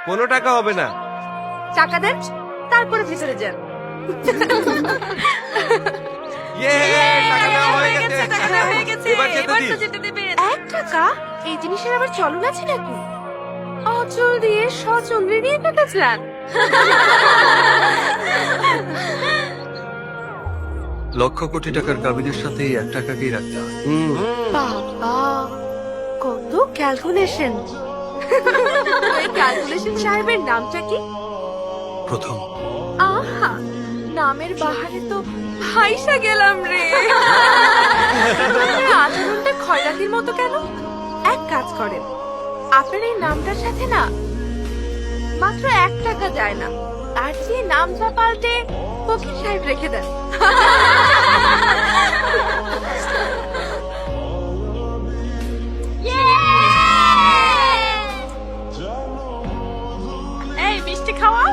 কোনো টাকা হবে না। টাকা দেন, তারপরে ভিতরে যান। ইয়ে, টাকা নেওয়া হয়ে গেছে। টাকা নেওয়া হয়ে গেছে। এবার যেতে এবার দিন। তো যেতে দেবেন। 1 টাকা? এই জিনিসের আবার চলন আছে নাকি? অচল দিয়ে সচল নিয়ে টাকা চান? লক্ষ কোটি টাকার কাবিনের সাথে এই 1 টাকাকেই রাখতে হয়। বাবা, কত ক্যালকুলেশন! ওই ক্যালকুলেশন সাহেবের নামটা কি? প্রথম আহা, নামের বাহারে তো হাইসা গেলাম রে। আপনার আচরণটা খয়রাতির মতো কেন? এক কাজ করেন, আপনার এই নামটার সাথে না মাত্র 1 টাকা যায় না, তার চেয়ে নামটা পাল্টে ফকির সাহেব রেখে দেন। এই মিষ্টি খাওয়া।